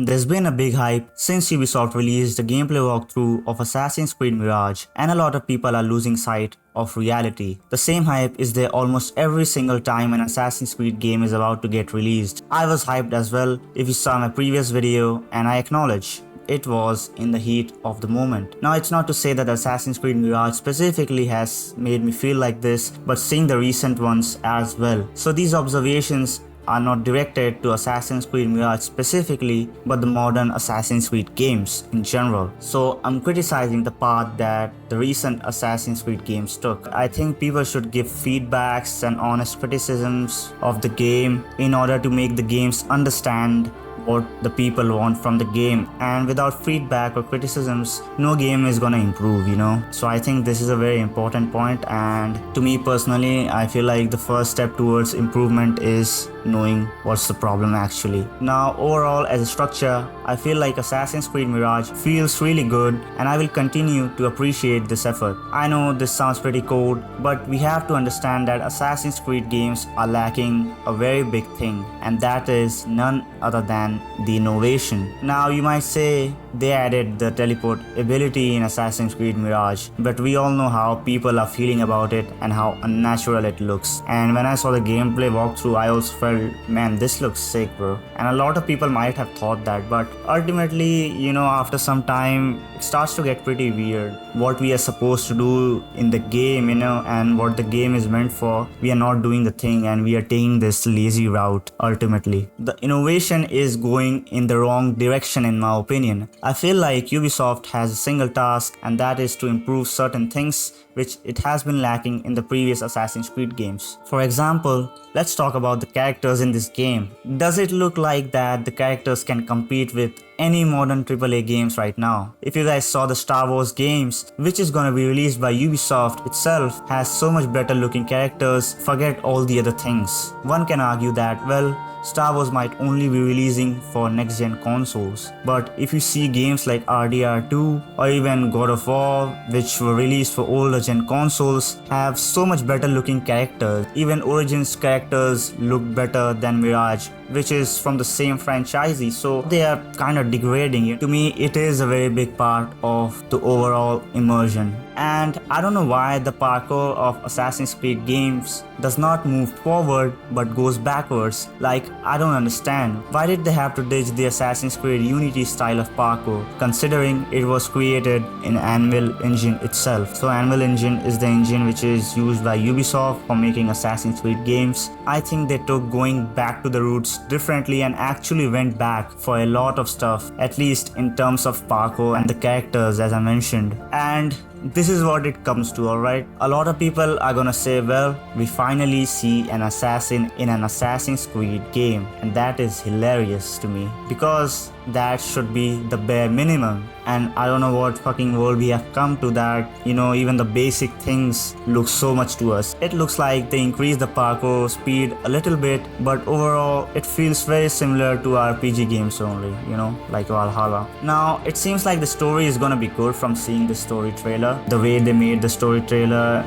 There's been a big hype since Ubisoft released the gameplay walkthrough of Assassin's Creed Mirage, and a lot of people are losing sight of reality. The same hype is there almost every single time an Assassin's Creed game is about to get released. I was hyped as well if you saw my previous video, and I acknowledge it was in the heat of the moment. Now, it's not to say that Assassin's Creed Mirage specifically has made me feel like this, but seeing the recent ones as well. So these observations are not directed to Assassin's Creed Mirage specifically, but the modern Assassin's Creed games in general. So I'm criticizing the path that the recent Assassin's Creed games took. I think people should give feedbacks and honest criticisms of the game in order to make the games understand what the people want from the game, and without feedback or criticisms, no game is gonna improve, So I think this is a very important point, and to me personally, I feel like the first step towards improvement is knowing what's the problem actually. Now, overall as a structure, I feel like Assassin's Creed Mirage feels really good, and I will continue to appreciate this effort. I know this sounds pretty cold, but we have to understand that Assassin's Creed games are lacking a very big thing, and that is none other than the innovation. Now, you might say they added the teleport ability in Assassin's Creed Mirage, but we all know how people are feeling about it and how unnatural it looks. And when I saw the gameplay walkthrough, I also felt, man, this looks sick, bro. And a lot of people might have thought that, but ultimately, after some time, it starts to get pretty weird. What we are supposed to do in the game, and what the game is meant for, we are not doing the thing, and we are taking this lazy route ultimately. The innovation is going in the wrong direction in my opinion. I feel like Ubisoft has a single task, and that is to improve certain things which it has been lacking in the previous Assassin's Creed games. For example, let's talk about the characters in this game. Does it look like that the characters can compete with any modern AAA games right now? If you guys saw the Star Wars games, which is gonna be released by Ubisoft itself, has so much better looking characters, forget all the other things. One can argue that, well, Star Wars might only be releasing for next-gen consoles. But if you see games like RDR2 or even God of War, which were released for older-gen consoles, have so much better looking characters. Even Origins characters look better than Mirage, which is from the same franchisee, so they are kind of degrading it. To me, it is a very big part of the overall immersion. And I don't know why the parkour of Assassin's Creed games does not move forward but goes backwards. Like, I don't understand. Why did they have to ditch the Assassin's Creed Unity style of parkour, considering it was created in Anvil engine itself? So Anvil engine is the engine which is used by Ubisoft for making Assassin's Creed games. I think they took going back to the roots differently and actually went back for a lot of stuff, at least in terms of parkour and the characters, as I mentioned. And this is what it comes to, alright? A lot of people are gonna say, well, we finally see an assassin in an Assassin's Creed game, and that is hilarious to me, because that should be the bare minimum. And I don't know what fucking world we have come to that, even the basic things look so much to us. It looks like they increased the parkour speed a little bit, but overall it feels very similar to RPG games only, like Valhalla. Now, it seems like the story is gonna be good from seeing the story trailer. The way they made the story trailer,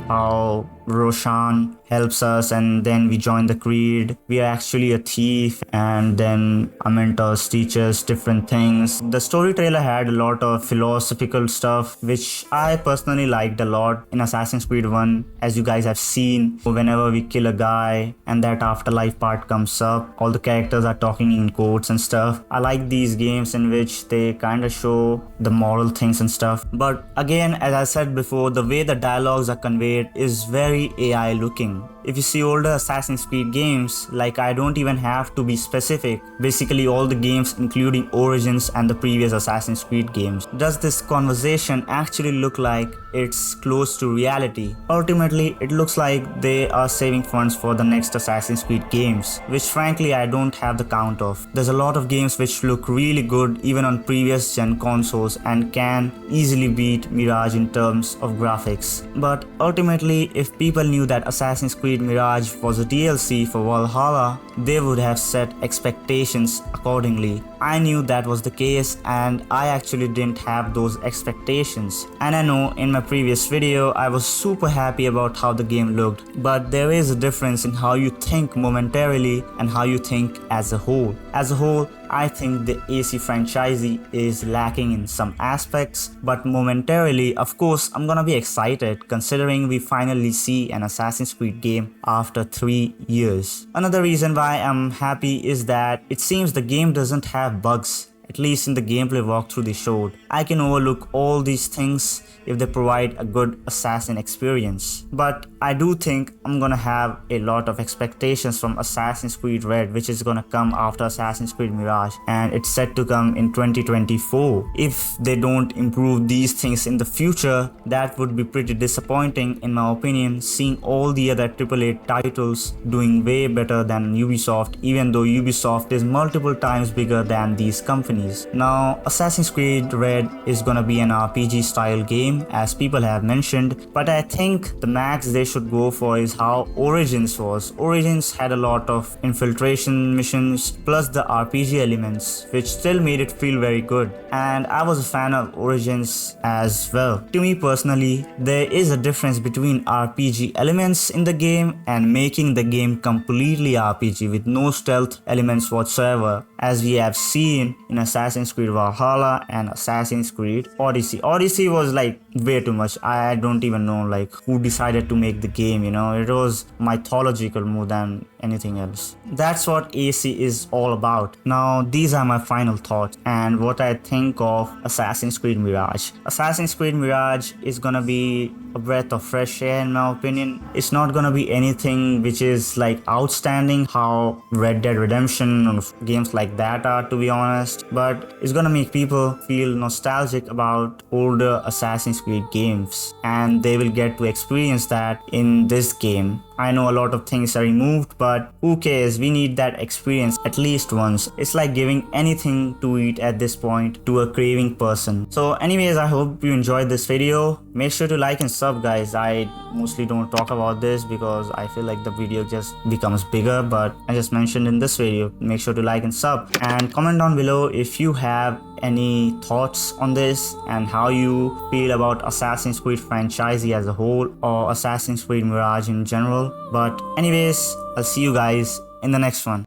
how Roshan helps us and then we join the creed. We are actually a thief, and then our mentors teach us different things. The story trailer had a lot of philosophical stuff, which I personally liked a lot in Assassin's Creed 1. As you guys have seen, whenever we kill a guy and that afterlife part comes up, all the characters are talking in quotes and stuff. I like these games in which they kind of show the moral things and stuff. But again, as I said before, the way the dialogues are conveyed is very AI looking. If you see older Assassin's Creed games, like, I don't even have to be specific, basically all the games including Origins and the previous Assassin's Creed games, does this conversation actually look like it's close to reality? Ultimately, it looks like they are saving funds for the next Assassin's Creed games, which frankly I don't have the count of. There's a lot of games which look really good even on previous gen consoles and can easily beat Mirage in terms of graphics. But ultimately, if people knew that Assassin's Creed Mirage was a DLC for Valhalla, they would have set expectations accordingly. I knew that was the case, and I actually didn't have those expectations. And I know in my previous video I was super happy about how the game looked, but there is a difference in how you think momentarily and how you think as a whole. As a whole, I think the AC franchisee is lacking in some aspects, but momentarily, of course, I'm gonna be excited considering we finally see an Assassin's Creed game after 3 years. Another reason why I'm happy is that it seems the game doesn't have bugs. At least in the gameplay walkthrough they showed. I can overlook all these things if they provide a good assassin experience. But I do think I'm gonna have a lot of expectations from Assassin's Creed Red, which is gonna come after Assassin's Creed Mirage, and it's set to come in 2024. If they don't improve these things in the future, that would be pretty disappointing in my opinion, seeing all the other AAA titles doing way better than Ubisoft, even though Ubisoft is multiple times bigger than these companies. Now, Assassin's Creed Red is gonna be an RPG style game, as people have mentioned, but I think the max they should go for is how Origins was. Origins had a lot of infiltration missions plus the RPG elements, which still made it feel very good, and I was a fan of Origins as well. To me personally, there is a difference between RPG elements in the game and making the game completely RPG with no stealth elements whatsoever, as we have seen in Assassin's Creed Valhalla and Assassin's Creed Odyssey. Odyssey was like way too much. I don't even know like who decided to make the game, you know. It was mythological more than anything else. That's what AC is all about. Now, these are my final thoughts and what I think of Assassin's Creed Mirage. Assassin's Creed Mirage is gonna be a breath of fresh air in my opinion. It's not gonna be anything which is like outstanding how Red Dead Redemption and games like that are, to be honest, but it's gonna make people feel nostalgic about older Assassin's Creed games, and they will get to experience that in this game. I know a lot of things are removed, but who cares? We need that experience at least once. It's like giving anything to eat at this point to a craving person. So anyways, I hope you enjoyed this video. Make sure to like and sub, guys. I mostly don't talk about this because I feel like the video just becomes bigger, but I just mentioned in this video, make sure to like and sub, and comment down below if you have any thoughts on this and how you feel about Assassin's Creed franchise as a whole or Assassin's Creed Mirage in general. But anyways, I'll see you guys in the next one.